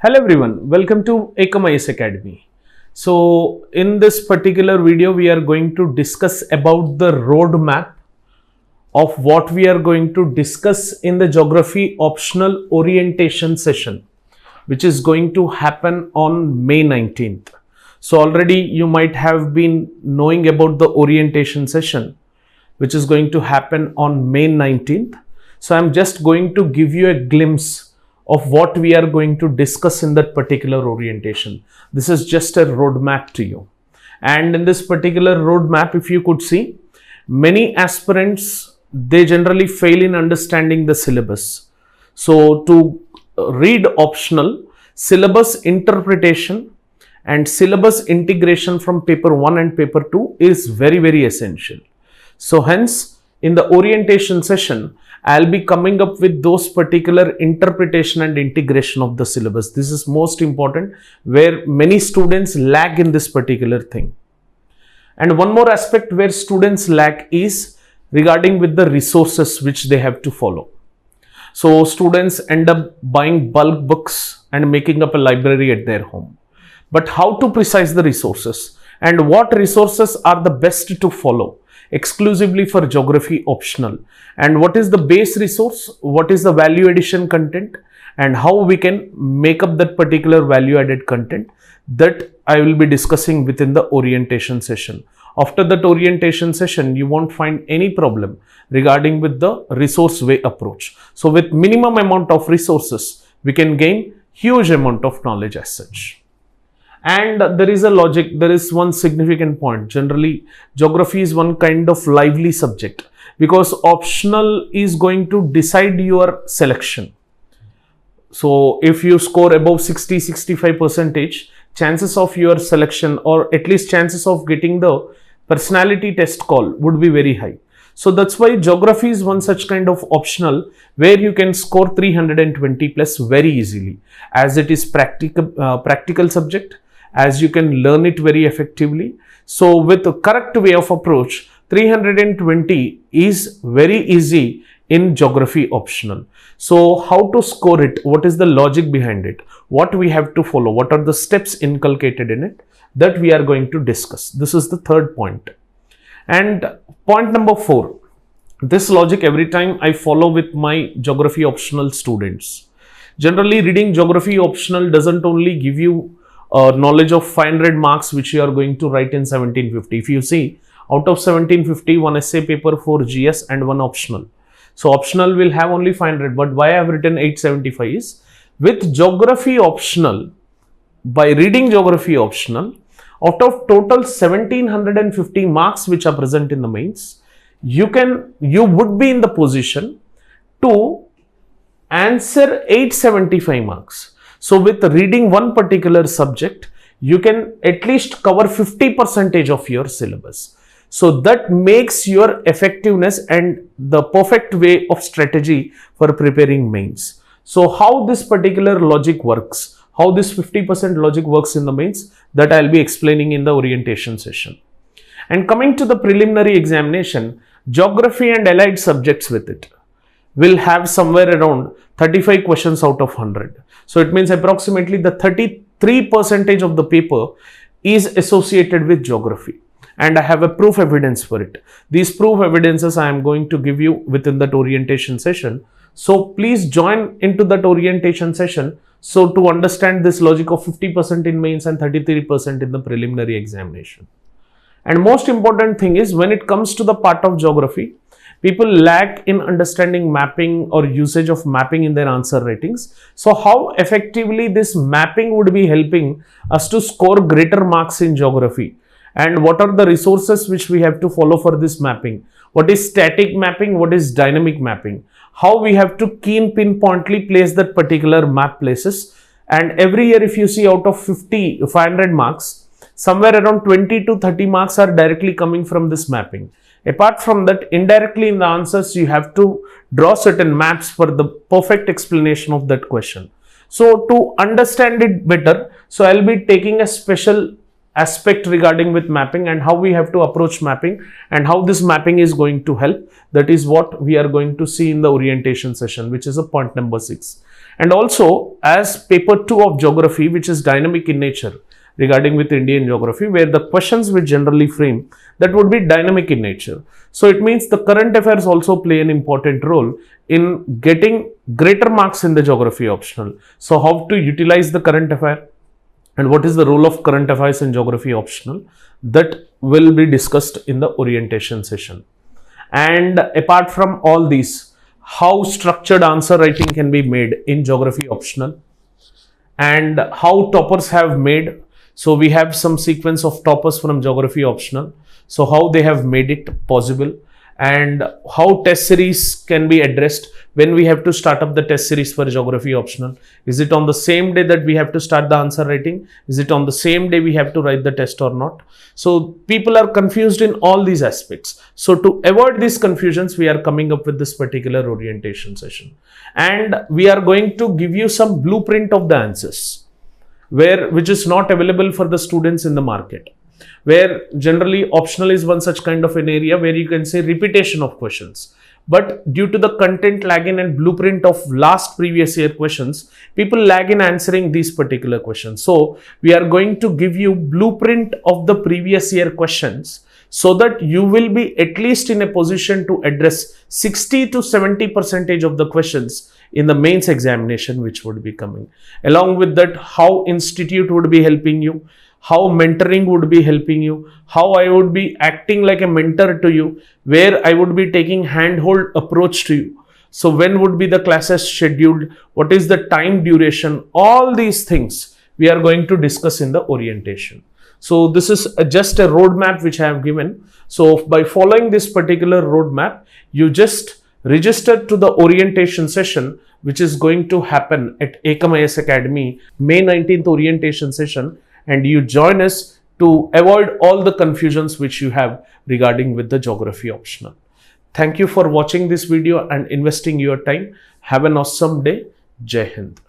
Hello everyone, welcome to Ekam Academy. So in this particular video, we are going to discuss about the roadmap of what we are going to discuss in the geography optional orientation session, which is going to happen on May 19th. So already you might have been knowing about the orientation session, which is going to happen on May 19th. So I'm just going to give you a glimpse of what we are going to discuss in that particular orientation. This is just a roadmap to you. And in this particular roadmap, if you could see, many aspirants, they generally fail in understanding the syllabus. So to read optional, syllabus interpretation and syllabus integration from paper 1 and paper 2 is very essential. So hence, in the orientation session, I'll be coming up with those particular interpretation and integration of the syllabus. This is most important, where many students lag in this particular thing. And one more aspect where students lag is regarding with the resources which they have to follow. So students end up buying bulk books and making up a library at their home. But how to precise the resources and what resources are the best to follow exclusively for geography optional, and what is the base resource, what is the value addition content, and how we can make up that particular value added content, that I will be discussing within the orientation session. After that orientation session, you won't find any problem regarding with the resource way approach. So with minimum amount of resources, we can gain huge amount of knowledge as such. And there is a logic, there is one significant point. Generally, geography is one kind of lively subject because optional is going to decide your selection. So if you score above 60-65%, chances of your selection, or at least chances of getting the personality test call, would be very high. So that's why geography is one such kind of optional where you can score 320 plus very easily, as it is practical subject, as you can learn it very effectively. So with the correct way of approach, 320 is very easy in geography optional. So how to score it? What is the logic behind it? What we have to follow? What are the steps inculcated in it? That we are going to discuss. This is the third point. And point number 4, this logic every time I follow with my geography optional students. Generally, reading geography optional doesn't only give you knowledge of 500 marks which you are going to write in 1750. If you see, out of 1750, one essay paper for GS and one optional. So optional will have only 500, but why I have written 875 is, with geography optional, by reading geography optional, out of total 1750 marks which are present in the mains, you would be in the position to answer 875 marks. So with reading one particular subject, you can at least cover 50% of your syllabus. So that makes your effectiveness and the perfect way of strategy for preparing mains. So how this particular logic works, how this 50% logic works in the mains, that I'll be explaining in the orientation session. And coming to the preliminary examination, geography and allied subjects with it will have somewhere around 35 questions out of 100. So it means approximately the 33% of the paper is associated with geography. And I have a proof evidence for it. These proof evidences I am going to give you within that orientation session. So please join into that orientation session. So to understand this logic of 50% in mains and 33% in the preliminary examination. And most important thing is, when it comes to the part of geography, people lack in understanding mapping or usage of mapping in their answer ratings. So how effectively this mapping would be helping us to score greater marks in geography, and what are the resources which we have to follow for this mapping? What is static mapping? What is dynamic mapping? How we have to pinpointly place that particular map places. And every year, if you see, out of 500 marks, somewhere around 20 to 30 marks are directly coming from this mapping. Apart from that, indirectly in the answers, you have to draw certain maps for the perfect explanation of that question. So to understand it better, so I'll be taking a special aspect regarding with mapping and how we have to approach mapping and how this mapping is going to help. That is what we are going to see in the orientation session, which is a point number 6. And also as paper 2 of geography, which is dynamic in nature, regarding with Indian geography, where the questions we generally frame that would be dynamic in nature. So it means the current affairs also play an important role in getting greater marks in the geography optional. So how to utilize the current affair and what is the role of current affairs in geography optional, that will be discussed in the orientation session. And apart from all these, how structured answer writing can be made in geography optional and how toppers have made. So we have some sequence of toppers from geography optional. So how they have made it possible and how test series can be addressed when we have to start up the test series for geography optional. Is it on the same day that we have to start the answer writing? Is it on the same day we have to write the test or not? So people are confused in all these aspects. So to avoid these confusions, we are coming up with this particular orientation session. And we are going to give you some blueprint of the answers, which is not available for the students in the market, where generally optional is one such kind of an area where you can say repetition of questions. But due to the content lag in and blueprint of last previous year questions, people lag in answering these particular questions. So we are going to give you blueprint of the previous year questions so that you will be at least in a position to address 60 to 70% of the questions in the mains examination which would be coming. Along with that, how institute would be helping you, how mentoring would be helping you, how I would be acting like a mentor to you, where I would be taking handhold approach to you. So when would be the classes scheduled, what is the time duration, all these things we are going to discuss in the orientation. So this is just a roadmap which I have given. So by following this particular roadmap, you just register to the orientation session which is going to happen at Ekam Academy, May 19th orientation session, and you join us to avoid all the confusions which you have regarding with the geography optional. Thank you for watching this video and investing your time. Have an awesome day. Jai Hind.